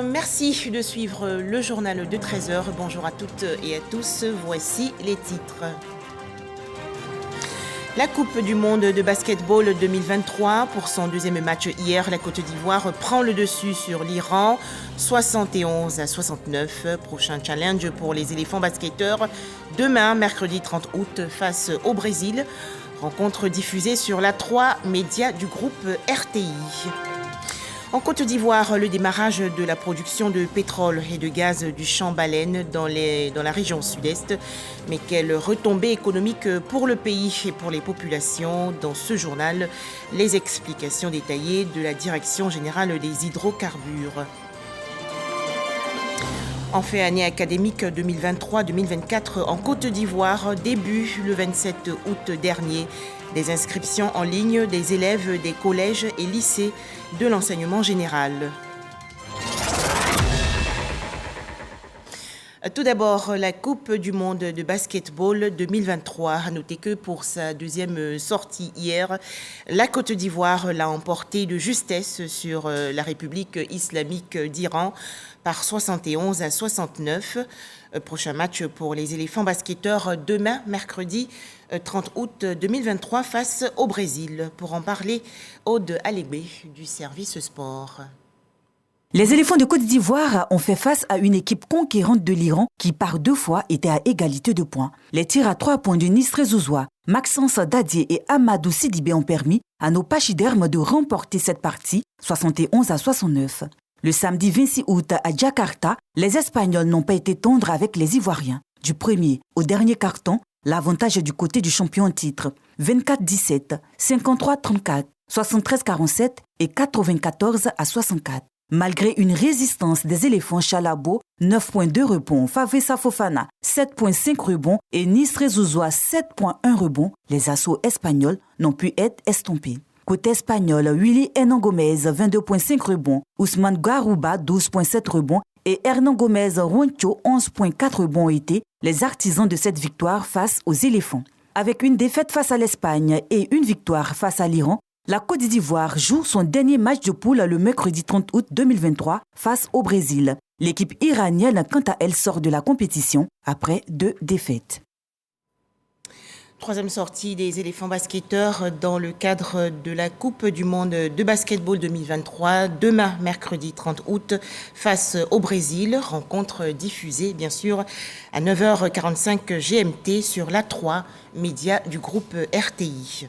Merci de suivre le journal de 13h. Bonjour à toutes et à tous. Voici les titres. La Coupe du monde de basketball 2023. Pour son deuxième match hier, la Côte d'Ivoire prend le dessus sur l'Iran, 71-69. Prochain challenge pour les éléphants basketteurs demain, mercredi 30 août, face au Brésil. Rencontre diffusée sur la 3 médias du groupe RTI. En Côte d'Ivoire, le démarrage de la production de pétrole et de gaz du champ Baleine dans la région sud-est. Mais quelle retombée économique pour le pays et pour les populations? Dans ce journal, les explications détaillées de la Direction générale des hydrocarbures. En fait, année académique 2023-2024 en Côte d'Ivoire, début le 27 août dernier. Des inscriptions en ligne des élèves des collèges et lycées de l'enseignement général. Tout d'abord, la Coupe du monde de basketball 2023. À noter que pour sa deuxième sortie hier, la Côte d'Ivoire l'a emporté de justesse sur la République islamique d'Iran par 71-69. Prochain match pour les éléphants basketteurs demain, mercredi 30 août 2023 face au Brésil. Pour en parler, Aude Alébé du service sport. Les éléphants de Côte d'Ivoire ont fait face à une équipe conquérante de l'Iran qui par 2 fois était à égalité de points. Les tirs à 3 points de Nisré Zouzoua, Maxence Dadier et Amadou Sidibé ont permis à nos pachydermes de remporter cette partie 71-69. Le samedi 26 août à Jakarta, les Espagnols n'ont pas été tendres avec les Ivoiriens. Du premier au dernier carton, l'avantage est du côté du champion en titre. 24-17, 53-34, 73-47 et 94-64. Malgré une résistance des éléphants Chalabo, 9.2 rebonds, Favessa Fofana, 7.5 rebonds et Nisré Zouzoua, 7.1 rebonds, les assauts espagnols n'ont pu être estompés. Côté espagnol, Willy Hernan Gomez, 22.5 rebonds, Ousmane Garouba, 12.7 rebonds et Hernan Gomez Roncho, 11.4 rebonds ont été les artisans de cette victoire face aux éléphants. Avec une défaite face à l'Espagne et une victoire face à l'Iran, la Côte d'Ivoire joue son dernier match de poule le mercredi 30 août 2023 face au Brésil. L'équipe iranienne, quant à elle, sort de la compétition après 2 défaites. Troisième sortie des éléphants basketteurs dans le cadre de la Coupe du monde de basketball 2023. Demain, mercredi 30 août, face au Brésil. Rencontre diffusée, bien sûr, à 9h45 GMT sur la 3 médias du groupe RTI.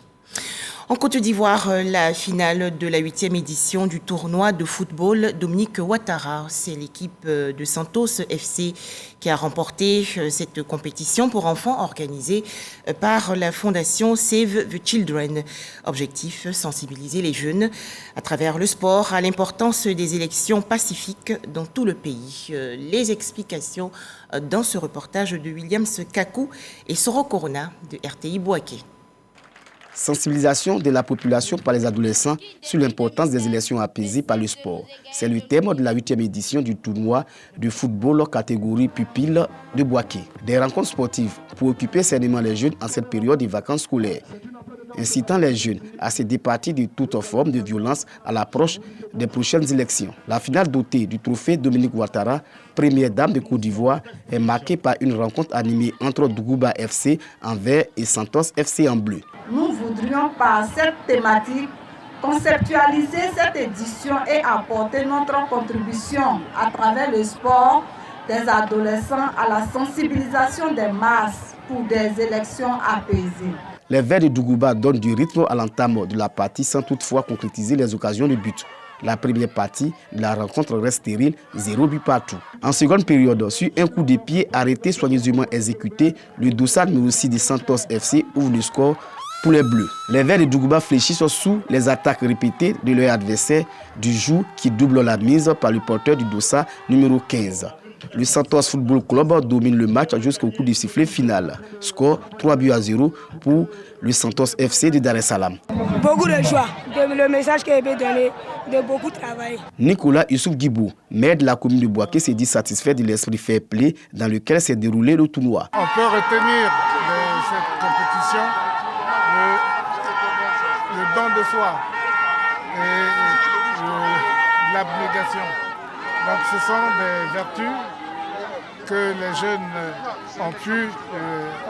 En Côte d'Ivoire, la finale de la 8e édition du tournoi de football Dominique Ouattara. C'est l'équipe de Santos FC qui a remporté cette compétition pour enfants organisée par la fondation Save the Children. Objectif, sensibiliser les jeunes à travers le sport à l'importance des élections pacifiques dans tout le pays. Les explications dans ce reportage de Williams Kakou et Soro Corona de RTI Bouaké. Sensibilisation de la population par les adolescents sur l'importance des élections apaisées par le sport. C'est le thème de la 8e édition du tournoi de football catégorie pupille de Bouaké. Des rencontres sportives pour occuper sainement les jeunes en cette période de vacances scolaires, incitant les jeunes à se départir de toute forme de violence à l'approche des prochaines élections. La finale dotée du trophée Dominique Ouattara, première dame de Côte d'Ivoire, est marquée par une rencontre animée entre Dougouba FC en vert et Santos FC en bleu. Nous voudrions par cette thématique conceptualiser cette édition et apporter notre contribution à travers le sport des adolescents à la sensibilisation des masses pour des élections apaisées. Les Verts de Dougouba donnent du rythme à l'entame de la partie sans toutefois concrétiser les occasions de but. La première partie de la rencontre reste stérile, 0 but partout. En seconde période, sur un coup de pied arrêté soigneusement exécuté, le dossard numéro 6 de Santos FC ouvre le score pour les Bleus. Les Verts de Dougouba fléchissent sous les attaques répétées de leur adversaire du jour qui double la mise par le porteur du dossard numéro 15. Le Santos Football Club domine le match jusqu'au coup de sifflet final. Score 3-0 pour le Santos FC de Dar es Salaam. Beaucoup de joie, le message qui a été donné, de beaucoup travail. Nicolas Youssouf Guibou, maire de la commune de Bouaké, s'est dit satisfait de l'esprit fair play dans lequel s'est déroulé le tournoi. On peut retenir de cette compétition le don de soi et l'abnégation Donc ce sont des vertus que les jeunes ont pu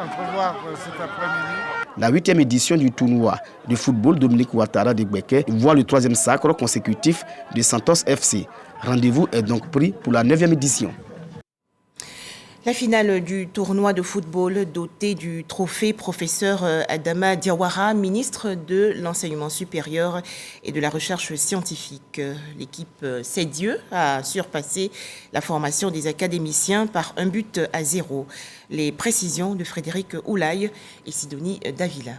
entrevoir cet après-midi. La 8e édition du tournoi de football Dominique Ouattara de Gbeke voit le 3e sacre consécutif de Santos FC. Rendez-vous est donc pris pour la 9e édition. La finale du tournoi de football doté du trophée professeur Adama Diawara, ministre de l'Enseignement supérieur et de la Recherche scientifique. L'équipe C'est Dieu a surpassé la formation des académiciens par 1-0. Les précisions de Frédéric Oulaye et Sidonie Davila.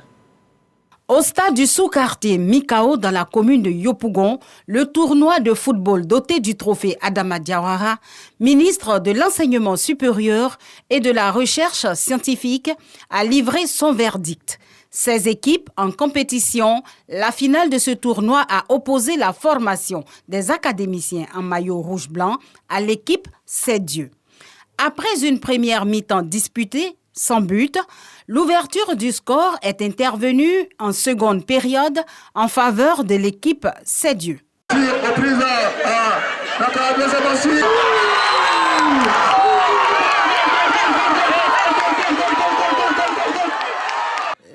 Au stade du sous-quartier Mikao dans la commune de Yopougon, le tournoi de football doté du trophée Adama Diawara, ministre de l'Enseignement supérieur et de la Recherche scientifique, a livré son verdict. 16 équipes en compétition, la finale de ce tournoi a opposé la formation des académiciens en maillot rouge-blanc à l'équipe C'est Dieu. Après une première mi-temps disputée, sans but, l'ouverture du score est intervenue en seconde période en faveur de l'équipe C'est Dieu.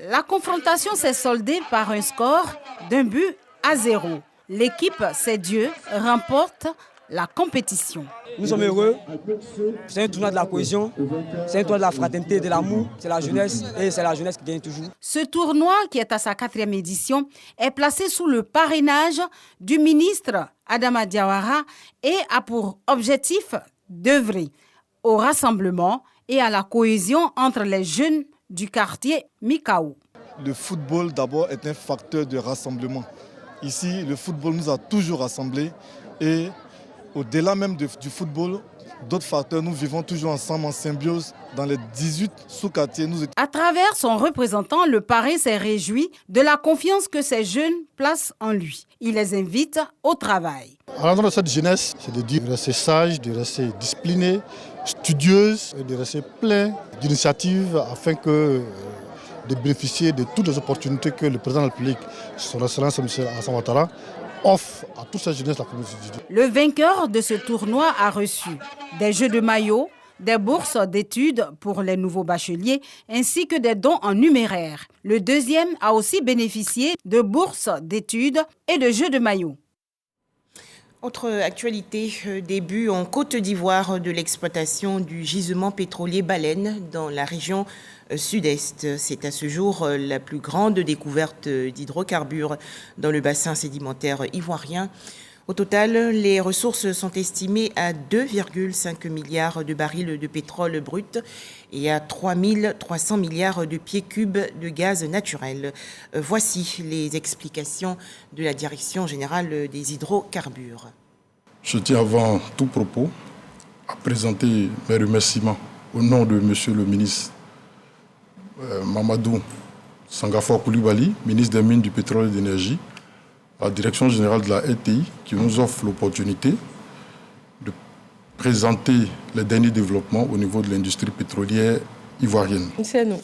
La confrontation s'est soldée par un score d'1-0. L'équipe C'est Dieu remporte la compétition. Nous sommes heureux, c'est un tournoi de la cohésion, c'est un tournoi de la fraternité, de l'amour, c'est la jeunesse et c'est la jeunesse qui gagne toujours. Ce tournoi, qui est à sa 4e édition, est placé sous le parrainage du ministre Adama Diawara et a pour objectif d'œuvrer au rassemblement et à la cohésion entre les jeunes du quartier Mikao. Le football d'abord est un facteur de rassemblement. Ici, le football nous a toujours rassemblés et au-delà même du football, d'autres facteurs, nous vivons toujours ensemble en symbiose dans les 18 sous-quartiers. À travers son représentant, le parrain s'est réjoui de la confiance que ces jeunes placent en lui. Il les invite au travail. À l'endroit de cette jeunesse, c'est de dire de rester sage, de rester discipliné, studieuse, et de rester plein d'initiatives afin de bénéficier de toutes les opportunités que le président de la République, son Excellence M. Alassane Ouattara, offre à toute cette jeunesse la communauté. Le vainqueur de ce tournoi a reçu des jeux de maillot, des bourses d'études pour les nouveaux bacheliers ainsi que des dons en numéraire. Le deuxième a aussi bénéficié de bourses d'études et de jeux de maillot. Autre actualité, début en Côte d'Ivoire de l'exploitation du gisement pétrolier Baleine dans la région sud-est. C'est à ce jour la plus grande découverte d'hydrocarbures dans le bassin sédimentaire ivoirien. Au total, les ressources sont estimées à 2,5 milliards de barils de pétrole brut et à 3 300 milliards de pieds cubes de gaz naturel. Voici les explications de la Direction générale des hydrocarbures. Je tiens avant tout propos à présenter mes remerciements au nom de Monsieur le ministre Mamadou Sangafor Koulibaly, ministre des Mines, du Pétrole et de l'Énergie, à la Direction générale de la RTI qui nous offre l'opportunité de présenter les derniers développements au niveau de l'industrie pétrolière ivoirienne. C'est nous.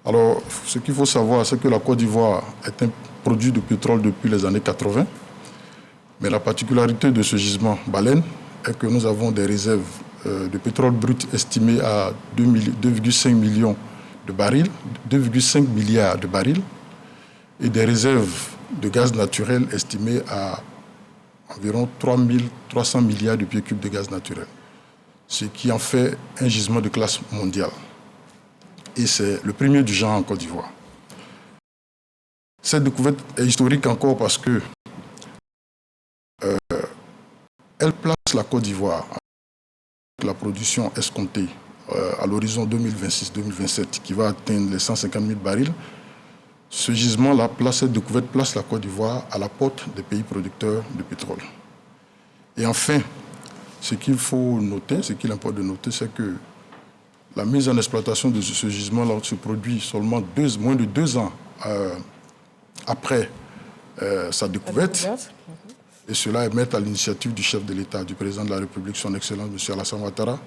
Alors, ce qu'il faut savoir, c'est que la Côte d'Ivoire est un produit de pétrole depuis les années 80. Mais la particularité de ce gisement Baleine est que nous avons des réserves de pétrole brut estimées à 2,5 millions de barils, 2,5 milliards de barils, et des réserves de gaz naturel estimées à environ 3 300 milliards de pieds cubes de gaz naturel, ce qui en fait un gisement de classe mondiale. Et c'est le premier du genre en Côte d'Ivoire. Cette découverte est historique encore parce que elle place la Côte d'Ivoire avec la production escomptée à l'horizon 2026-2027 qui va atteindre les 150 000 barils. Ce gisement-là, cette découverte place la Côte d'Ivoire à la porte des pays producteurs de pétrole. Et enfin, ce qu'il faut noter, ce qu'il importe de noter, c'est que la mise en exploitation de ce gisement-là se produit seulement moins de 2 ans après sa découverte. Et cela est mettre à l'initiative du chef de l'État, du président de la République, son Excellence, M. Alassane Ouattara,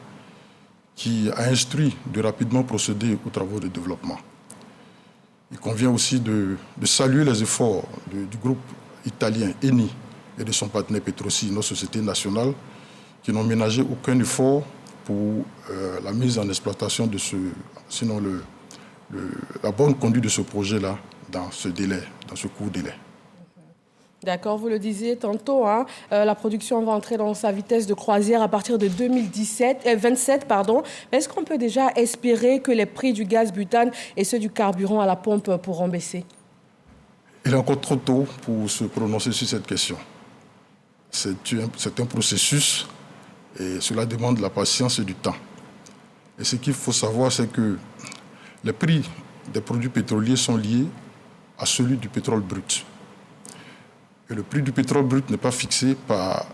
qui a instruit de rapidement procéder aux travaux de développement. Il convient aussi de saluer les efforts du groupe italien ENI et de son partenaire Petrosi, notre société nationale, qui n'ont ménagé aucun effort pour la mise en exploitation de la bonne conduite de ce projet-là dans ce court délai. D'accord, vous le disiez tantôt, la production va entrer dans sa vitesse de croisière à partir de 2027. Est-ce qu'on peut déjà espérer que les prix du gaz butane et ceux du carburant à la pompe pourront baisser? Il est encore trop tôt pour se prononcer sur cette question. C'est un processus et cela demande de la patience et du temps. Et ce qu'il faut savoir, c'est que les prix des produits pétroliers sont liés à celui du pétrole brut. Et le prix du pétrole brut n'est pas fixé par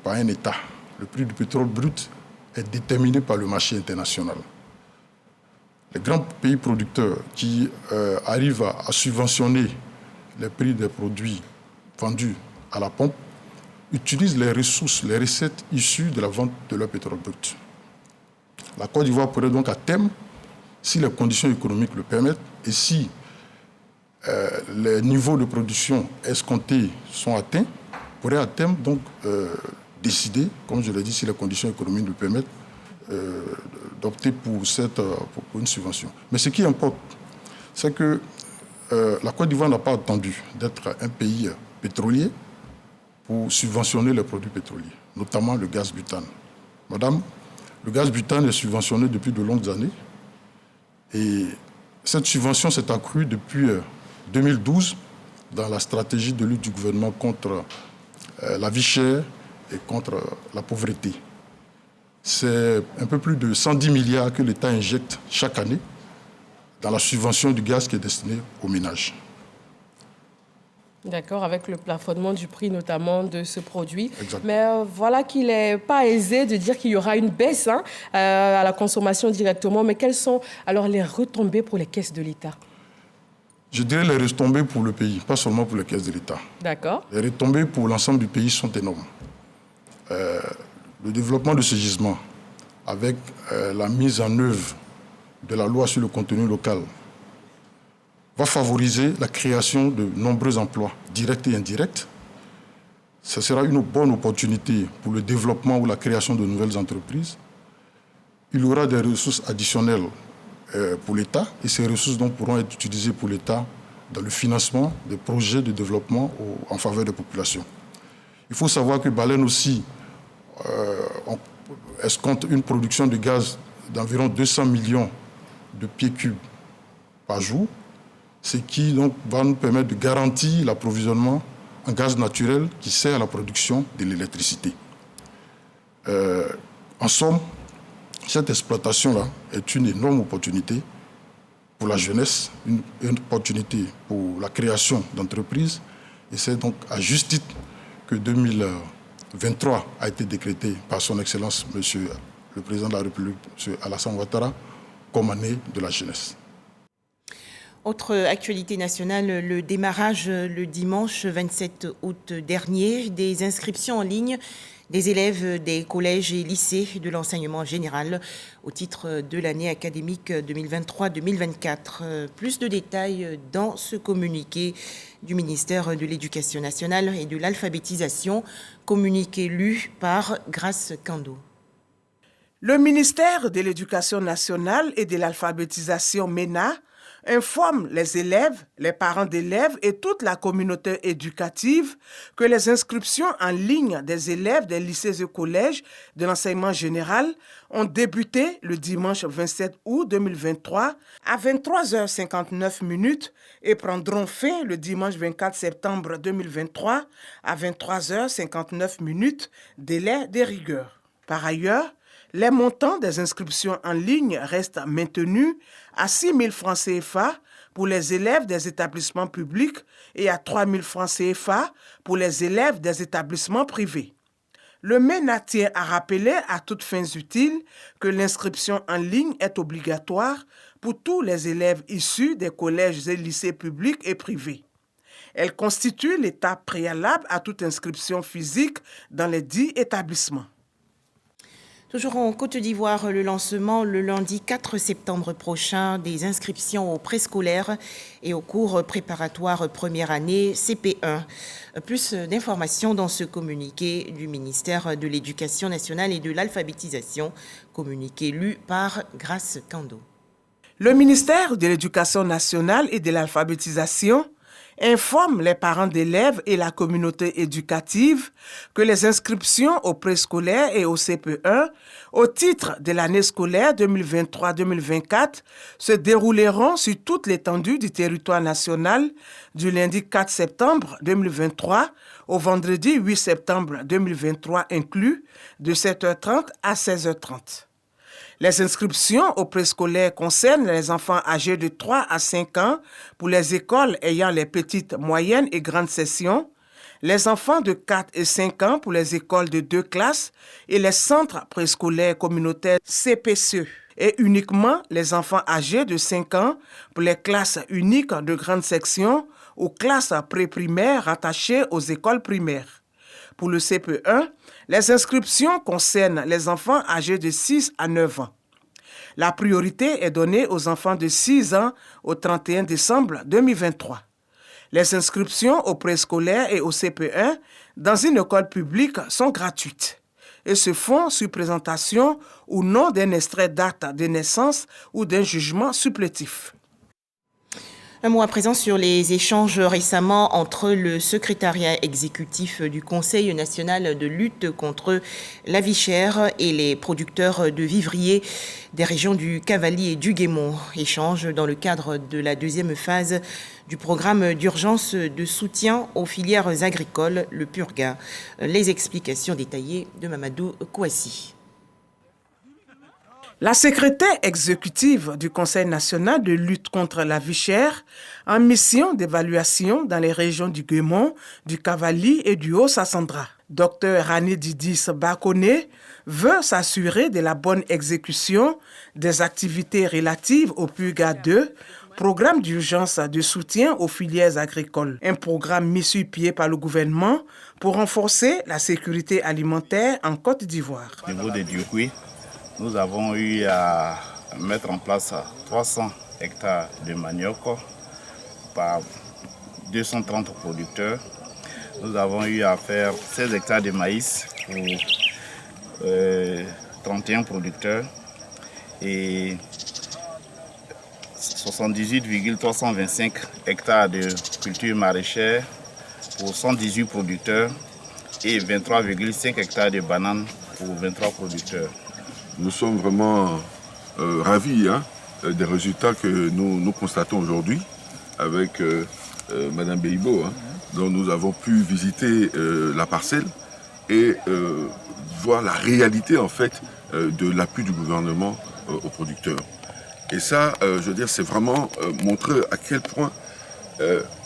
un État. Le prix du pétrole brut est déterminé par le marché international. Les grands pays producteurs qui arrivent à subventionner les prix des produits vendus à la pompe utilisent les ressources, les recettes issues de la vente de leur pétrole brut. La Côte d'Ivoire pourrait donc à terme, si les conditions économiques le permettent et si les niveaux de production escomptés sont atteints, pourrait à terme donc décider, comme je l'ai dit, si les conditions économiques le permettent, d'opter pour une subvention. Mais ce qui importe, c'est que la Côte d'Ivoire n'a pas attendu d'être un pays pétrolier pour subventionner les produits pétroliers, notamment le gaz butane. Madame, le gaz butane est subventionné depuis de longues années et cette subvention s'est accrue depuis 2012 dans la stratégie de lutte du gouvernement contre la vie chère et contre la pauvreté. C'est un peu plus de 110 milliards que l'État injecte chaque année dans la subvention du gaz qui est destiné aux ménages. D'accord, avec le plafonnement du prix notamment de ce produit. Exactement. Mais voilà qu'il n'est pas aisé de dire qu'il y aura une baisse à la consommation directement. Mais quelles sont alors les retombées pour les caisses de l'État? Je dirais les retombées pour le pays, pas seulement pour les caisses de l'État. D'accord. Les retombées pour l'ensemble du pays sont énormes. Le développement de ce gisement, avec la mise en œuvre de la loi sur le contenu local, va favoriser la création de nombreux emplois, directs et indirects. Ce sera une bonne opportunité pour le développement ou la création de nouvelles entreprises. Il y aura des ressources additionnelles pour l'État et ces ressources donc pourront être utilisées pour l'État dans le financement des projets de développement en faveur des populations. Il faut savoir que Baleine aussi escompte une production de gaz d'environ 200 millions de pieds cubes par jour, ce qui donc va nous permettre de garantir l'approvisionnement en gaz naturel qui sert à la production de l'électricité. En somme, cette exploitation-là est une énorme opportunité pour la jeunesse, une opportunité pour la création d'entreprises. Et c'est donc à juste titre que 2023 a été décrété par son Excellence, Monsieur le Président de la République, M. Alassane Ouattara, comme année de la jeunesse. Autre actualité nationale, le démarrage le dimanche 27 août dernier des inscriptions en ligne des élèves des collèges et lycées de l'enseignement général au titre de l'année académique 2023-2024. Plus de détails dans ce communiqué du ministère de l'Éducation nationale et de l'alphabétisation, communiqué lu par Grace Kando. Le ministère de l'Éducation nationale et de l'alphabétisation MENA informe les élèves, les parents d'élèves et toute la communauté éducative que les inscriptions en ligne des élèves des lycées et collèges de l'enseignement général ont débuté le dimanche 27 août 2023 à 23h59 et prendront fin le dimanche 24 septembre 2023 à 23h59, délai de rigueur. Par ailleurs, les montants des inscriptions en ligne restent maintenus à 6 000 francs CFA pour les élèves des établissements publics et à 3 000 francs CFA pour les élèves des établissements privés. Le MENA tient à rappeler à toutes fins utiles que l'inscription en ligne est obligatoire pour tous les élèves issus des collèges et lycées publics et privés. Elle constitue l'étape préalable à toute inscription physique dans les dits établissements. Toujours en Côte d'Ivoire, le lancement le lundi 4 septembre prochain des inscriptions aux préscolaires et aux cours préparatoires première année CP1. Plus d'informations dans ce communiqué du ministère de l'Éducation nationale et de l'alphabétisation, communiqué lu par Grace Kando. Le ministère de l'Éducation nationale et de l'alphabétisation informe les parents d'élèves et la communauté éducative que les inscriptions au préscolaire et au CP1 au titre de l'année scolaire 2023-2024 se dérouleront sur toute l'étendue du territoire national du lundi 4 septembre 2023 au vendredi 8 septembre 2023 inclus, de 7h30 à 16h30. Les inscriptions au préscolaire concernent les enfants âgés de 3 à 5 ans pour les écoles ayant les petites, moyennes et grandes sessions, les enfants de 4 et 5 ans pour les écoles de 2 classes et les centres préscolaires communautaires CPCE, et uniquement les enfants âgés de 5 ans pour les classes uniques de grande section ou classes pré-primaires rattachées aux écoles primaires. Pour le CP1, les inscriptions concernent les enfants âgés de 6 à 9 ans. La priorité est donnée aux enfants de 6 ans au 31 décembre 2023. Les inscriptions au préscolaire et au CP1 dans une école publique sont gratuites et se font sur présentation ou non d'un extrait d'acte de naissance ou d'un jugement supplétif. Un mot à présent sur les échanges récemment entre le secrétariat exécutif du Conseil national de lutte contre la vie chère et les producteurs de vivriers des régions du Cavally et du Guémont. Échange dans le cadre de la deuxième phase du programme d'urgence de soutien aux filières agricoles, le PURGA. Les explications détaillées de Mamadou Kouassi. La secrétaire exécutive du Conseil national de lutte contre la vie chère, en mission d'évaluation dans les régions du Guémont, du Cavally et du Haut-Sassandra, Dr Rani Didis Bakone, veut s'assurer de la bonne exécution des activités relatives au PURGA 2, programme d'urgence de soutien aux filières agricoles, un programme mis sur pied par le gouvernement pour renforcer la sécurité alimentaire en Côte d'Ivoire. Au niveau des Durkouis, nous avons eu à mettre en place 300 hectares de manioc par 230 producteurs. Nous avons eu à faire 16 hectares de maïs pour 31 producteurs et 78,325 hectares de culture maraîchère pour 118 producteurs et 23,5 hectares de bananes pour 23 producteurs. Nous sommes vraiment ravis des résultats que nous constatons aujourd'hui avec Madame Beibo, dont nous avons pu visiter la parcelle et voir la réalité en fait de l'appui du gouvernement aux producteurs. Et ça, je veux dire, c'est vraiment montrer à quel point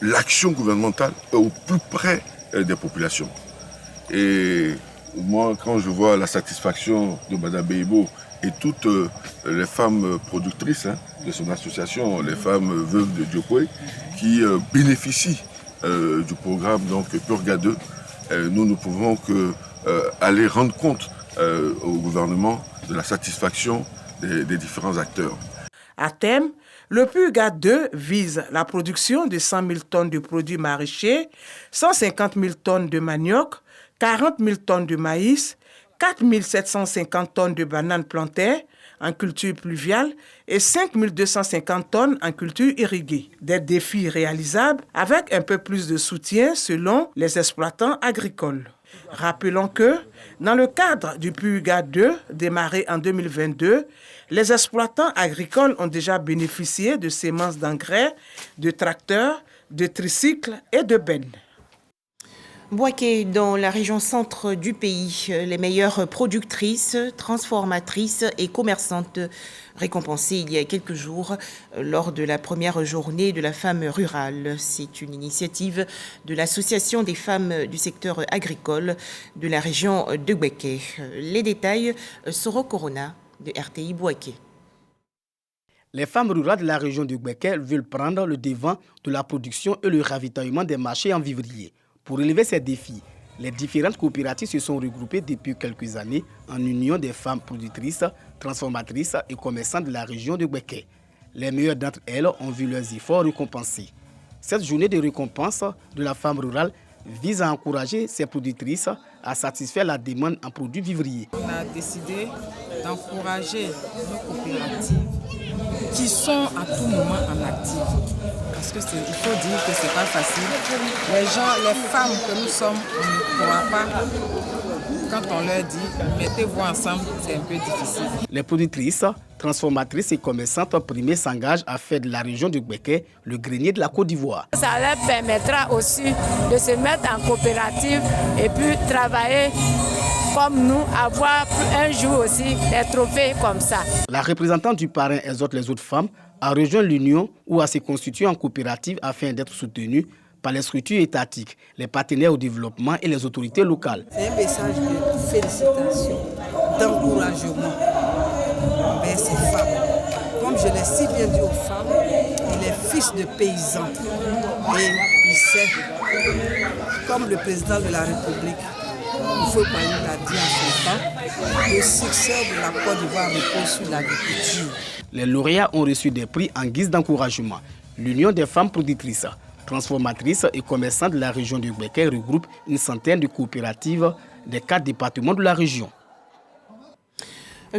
l'action gouvernementale est au plus près des populations. Et moi, quand je vois la satisfaction de Mme Beibo et toutes les femmes productrices de son association, les femmes veuves de Diokwe, qui bénéficient du programme donc, PURGA 2, nous ne pouvons que aller rendre compte au gouvernement de la satisfaction des différents acteurs. À terme, le PURGA 2 vise la production de 100 000 tonnes de produits maraîchers, 150 000 tonnes de manioc, 40 000 tonnes de maïs, 4 750 tonnes de bananes plantées en culture pluviale et 5 250 tonnes en culture irriguée. Des défis réalisables avec un peu plus de soutien selon les exploitants agricoles. Rappelons que, dans le cadre du PURGA 2, démarré en 2022, les exploitants agricoles ont déjà bénéficié de semences d'engrais, de tracteurs, de tricycles et de bennes. Bouaké, dans la région centre du pays, les meilleures productrices, transformatrices et commerçantes récompensées il y a quelques jours lors de la première journée de la femme rurale. C'est une initiative de l'Association des femmes du secteur agricole de la région de Bouaké. Les détails, Soro Corona de RTI Bouaké. Les femmes rurales de la région de Bouaké veulent prendre le devant de la production et le ravitaillement des marchés en vivrier. Pour relever ces défis, Les différentes coopératives se sont regroupées depuis quelques années en union des femmes productrices, transformatrices et commerçantes de la région de Gbeke. Les meilleures d'entre elles ont vu leurs efforts récompensés. Cette journée de récompense de la femme rurale vise à encourager ces productrices à satisfaire la demande en produits vivriers. On a décidé d'encourager nos coopératives qui sont à tout moment en actif. Parce qu'il faut dire que ce n'est pas facile. Les gens, les femmes que nous sommes, on ne pourra pas. Quand on leur dit « mettez-vous ensemble », c'est un peu difficile. Les productrices, transformatrices et commerçantes primées s'engagent à faire de la région de Gbeke le grenier de la Côte d'Ivoire. Ça leur permettra aussi de se mettre en coopérative et puis travailler comme nous, avoir un jour aussi des trophées comme ça. La représentante du parrain exhorte les autres femmes à rejoindre l'union ou à se constituer en coopérative afin d'être soutenues par les structures étatiques, les partenaires au développement et les autorités locales. C'est un message de félicitations, d'encouragement envers ces femmes. Comme je l'ai si bien dit aux femmes, il est fils de paysan et il sait, comme le président de la République, il faut pas l'a dit en son temps, le succès de la Côte d'Ivoire repose sur l'agriculture. Les lauréats ont reçu des prix en guise d'encouragement. L'Union des femmes productrices, transformatrices et commerçantes de la région de Gbeke regroupe une centaine de coopératives des 4 départements de la région.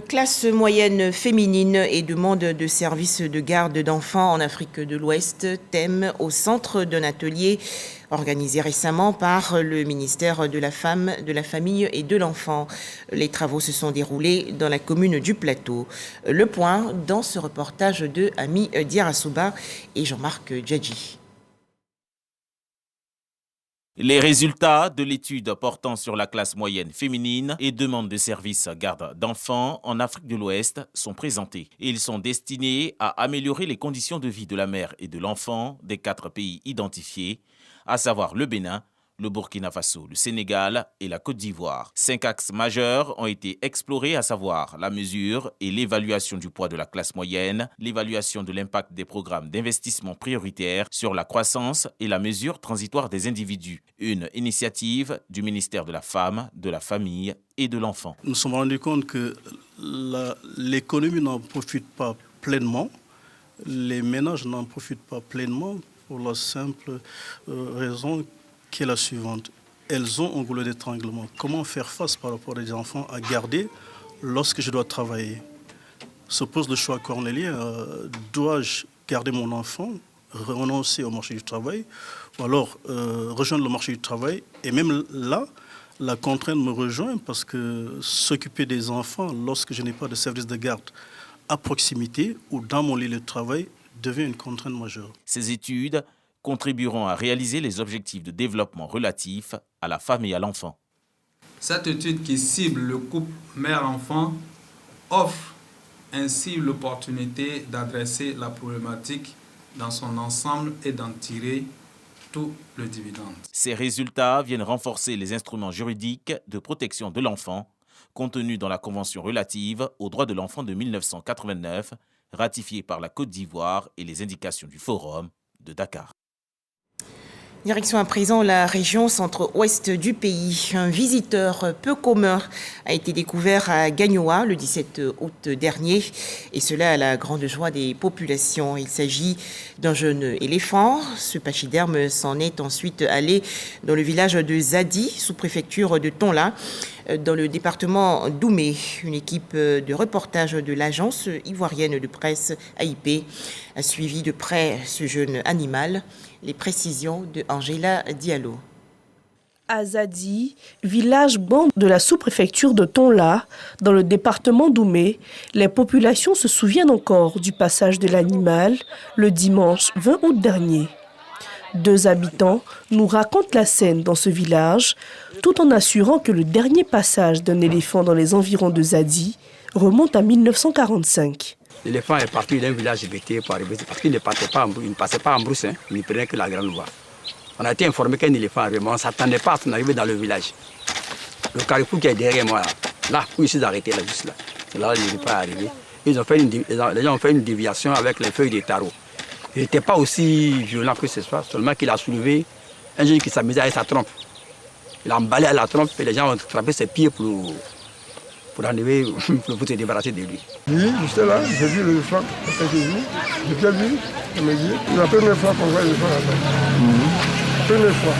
Classe moyenne féminine et demande de services de garde d'enfants en Afrique de l'Ouest, thème au centre d'un atelier organisé récemment par le ministère de la Femme, de la Famille et de l'Enfant. Les travaux se sont déroulés dans la commune du Plateau. Le point dans ce reportage de Ami Diarasouba et Jean-Marc Djadji. Les résultats de l'étude portant sur la classe moyenne féminine et demande de services garde d'enfants en Afrique de l'Ouest sont présentés. Ils sont destinés à améliorer les conditions de vie de la mère et de l'enfant des 4 pays identifiés, à savoir le Bénin, le Burkina Faso, le Sénégal et la Côte d'Ivoire. 5 axes majeurs ont été explorés, à savoir la mesure et l'évaluation du poids de la classe moyenne, l'évaluation de l'impact des programmes d'investissement prioritaires sur la croissance et la mesure transitoire des individus. Une initiative du ministère de la Femme, de la Famille et de l'Enfant. Nous nous sommes rendus compte que l'économie n'en profite pas pleinement, les ménages n'en profitent pas pleinement pour la simple raison qui est la suivante. Elles ont un goulot d'étranglement. Comment faire face par rapport aux enfants à garder lorsque je dois travailler? Se pose le choix cornélien. Dois-je garder mon enfant, renoncer au marché du travail, ou alors rejoindre le marché du travail? Et même là, la contrainte me rejoint parce que s'occuper des enfants lorsque je n'ai pas de service de garde à proximité ou dans mon lieu de travail devient une contrainte majeure. Ces études contribueront à réaliser les objectifs de développement relatifs à la femme et à l'enfant. Cette étude qui cible le couple mère-enfant offre ainsi l'opportunité d'adresser la problématique dans son ensemble et d'en tirer tout le dividende. Ces résultats viennent renforcer les instruments juridiques de protection de l'enfant contenus dans la Convention relative aux droits de l'enfant de 1989, ratifiée par la Côte d'Ivoire et les indications du Forum de Dakar. Direction à présent la région centre-ouest du pays. Un visiteur peu commun a été découvert à Gagnoa le 17 août dernier, et cela à la grande joie des populations. Il s'agit d'un jeune éléphant. Ce pachyderme s'en est ensuite allé dans le village de Zadi, sous-préfecture de Tonla, dans le département d'Oumé. Une équipe de reportage de l'agence ivoirienne de presse AIP a suivi de près ce jeune animal. Les précisions de Angela Diallo. Azadi, village ban de la sous-préfecture de Tonla, dans le département d'Oumé, les populations se souviennent encore du passage de l'animal le dimanche 20 août dernier. 2 habitants nous racontent la scène dans ce village, tout en assurant que le dernier passage d'un éléphant dans les environs de Zadi remonte à 1945. L'éléphant est parti d'un village évité pour arriver parce qu'il ne passait pas en brousse, il ne prenait que la grande voie. On a été informé qu'un éléphant arrivait, mais on ne s'attendait pas à son arrivée dans le village. Le carrefour qui est derrière moi, là où je suis arrêté, là, juste là, c'est là où il n'est pas arrivé. Les gens ont fait une déviation avec les feuilles de tarot. Il n'était pas aussi violent que ce soit, seulement qu'il a soulevé un jeune qui s'amusait avec sa trompe. Il a emballé à la trompe et les gens ont frappé ses pieds pour enlever, pour se débarrasser de lui. Oui, j'étais là, j'ai vu l'éléphant, j'étais vu, je me dis, c'est la première fois qu'on voit l'éléphant là-bas. La première fois.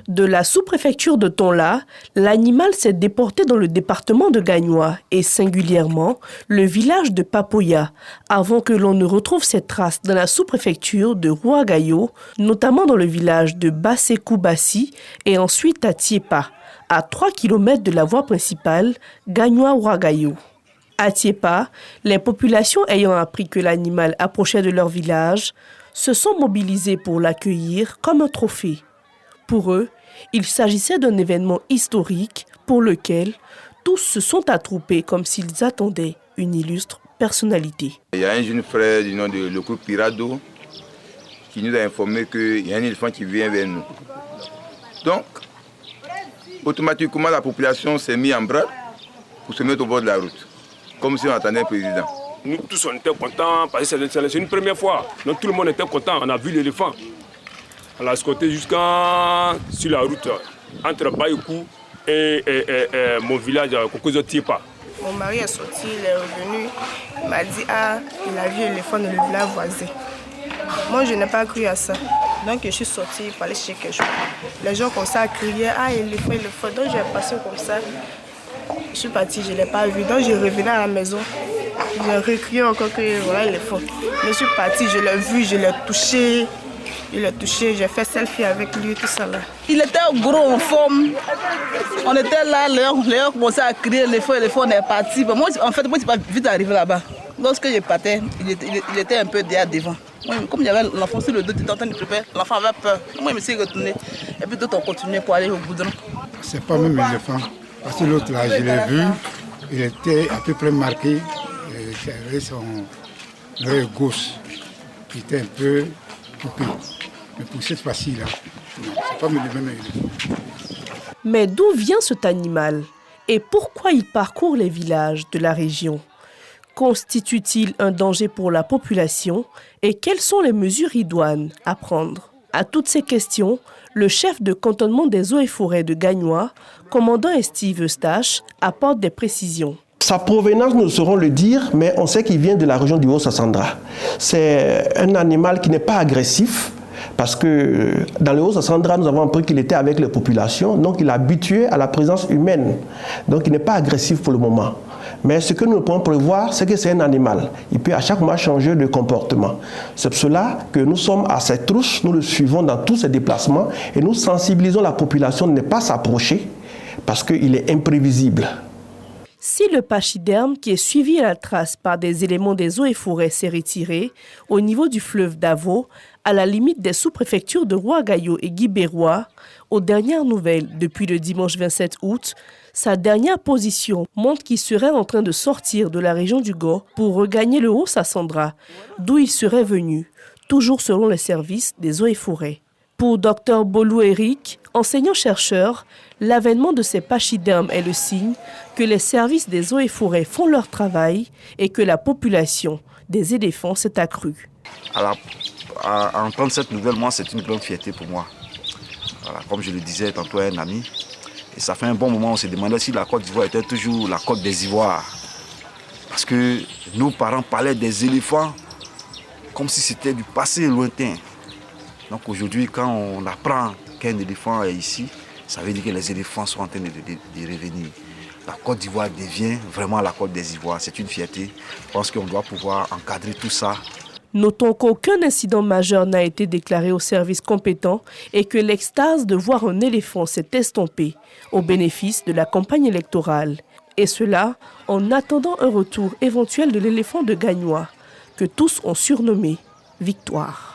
De la sous-préfecture de Tonla, l'animal s'est déporté dans le département de Gagnoa et singulièrement le village de Papoya, avant que l'on ne retrouve ses traces dans la sous-préfecture de Rouagayo, notamment dans le village de Bassekou-Bassi et ensuite à Tiepa, à 3 km de la voie principale Gagnoa-Rouagayo. À Tiepa, les populations ayant appris que l'animal approchait de leur village se sont mobilisées pour l'accueillir comme un trophée. Pour eux, il s'agissait d'un événement historique pour lequel tous se sont attroupés comme s'ils attendaient une illustre personnalité. Il y a un jeune frère du nom de Loko Pirado qui nous a informé qu'il y a un éléphant qui vient vers nous. Donc, automatiquement, la population s'est mise en branle pour se mettre au bord de la route, comme si on attendait un président. Nous tous, on était contents parce que c'est une première fois. Donc tout le monde était content, on a vu l'éléphant. On l'a escorté jusqu'à sur la route entre Baïkou et mon village, Kokozo Tiepa. Mon mari est sorti, il est revenu, il m'a dit il a vu l'éléphant dans le village voisin. Moi, je n'ai pas cru à ça. Donc, je suis sortie pour aller chercher quelque chose. Les gens comme ça criaient l'éléphant. Donc, j'ai passé comme ça. Je suis partie, je ne l'ai pas vu. Donc, je revenais à la maison. J'ai recrié encore que voilà l'éléphant. Je suis partie, je l'ai vu, je l'ai touché. Il a touché, j'ai fait selfie avec lui, tout ça là. Il était gros en forme. On était là, Léon commençait à crier, l'éléphant est parti. Moi, en fait, moi, je suis pas vite arrivé là-bas. Lorsque je partais, il était un peu derrière devant. Moi, comme il y avait l'enfant sur le dos, il était en train de préparer, l'enfant avait peur. Moi, je me suis retourné. Et puis d'autres ont continué pour aller au goudron. C'est pas même l'éléphant. Parce que l'autre là, je l'ai vu, il était à peu près marqué. Il avait son œil gauche qui était un peu coupé. Mais pour cette fois-ci-là, non, c'est pas le même éléphant. Mais d'où vient cet animal et pourquoi il parcourt les villages de la région? Constitue-t-il un danger pour la population et quelles sont les mesures idoines à prendre? À toutes ces questions, le chef de cantonnement des eaux et forêts de Gagnoa, commandant Steve Eustache, apporte des précisions. Sa provenance, nous saurons le dire, mais on sait qu'il vient de la région du Haut-Sassandra. C'est un animal qui n'est pas agressif, parce que dans le Haut-Sassandra, nous avons appris qu'il était avec les populations, donc il est habitué à la présence humaine. Donc il n'est pas agressif pour le moment. Mais ce que nous pouvons prévoir, c'est que c'est un animal. Il peut à chaque moment changer de comportement. C'est pour cela que nous sommes à cette trousse, nous le suivons dans tous ses déplacements et nous sensibilisons la population de ne pas s'approcher parce qu'il est imprévisible. Si le pachyderme, qui est suivi à la trace par des éléments des eaux et forêts, s'est retiré au niveau du fleuve Davo, à la limite des sous-préfectures de Rouagayo et Guibérois, aux dernières nouvelles, depuis le dimanche 27 août, sa dernière position montre qu'il serait en train de sortir de la région du Go pour regagner le Haut-Sassandra, d'où il serait venu, toujours selon les services des eaux et forêts. Pour Dr Bolou Eric, enseignant-chercheur, l'avènement de ces pachydermes est le signe que les services des eaux et forêts font leur travail et que la population des éléphants s'est accrue. À entendre cette nouvelle, moi, c'est une grande fierté pour moi. Voilà, comme je le disais tantôt à un ami, et ça fait un bon moment, on se demandait si la Côte d'Ivoire était toujours la Côte des Ivoires. Parce que nos parents parlaient des éléphants comme si c'était du passé lointain. Donc aujourd'hui, quand on apprend qu'un éléphant est ici, ça veut dire que les éléphants sont en train de revenir. La Côte d'Ivoire devient vraiment la Côte des Ivoires. C'est une fierté. Je pense qu'on doit pouvoir encadrer tout ça. Notons qu'aucun incident majeur n'a été déclaré aux services compétents et que l'extase de voir un éléphant s'est estompée au bénéfice de la campagne électorale. Et cela en attendant un retour éventuel de l'éléphant de Gagnoa, que tous ont surnommé Victoire.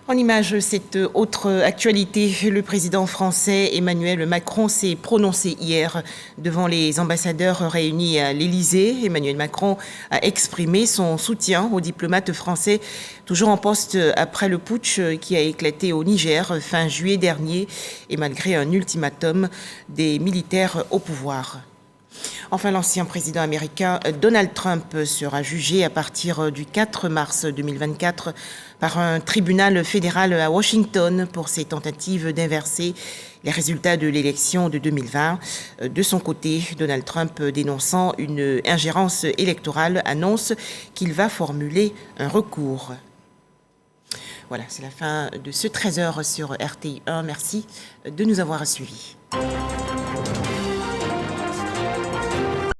En image, cette autre actualité, le président français Emmanuel Macron s'est prononcé hier devant les ambassadeurs réunis à l'Élysée. Emmanuel Macron a exprimé son soutien aux diplomates français toujours en poste après le putsch qui a éclaté au Niger fin juillet dernier et malgré un ultimatum des militaires au pouvoir. Enfin, l'ancien président américain Donald Trump sera jugé à partir du 4 mars 2024 par un tribunal fédéral à Washington pour ses tentatives d'inverser les résultats de l'élection de 2020. De son côté, Donald Trump, dénonçant une ingérence électorale, annonce qu'il va formuler un recours. Voilà, c'est la fin de ce 13h sur RTI 1. Merci de nous avoir suivis.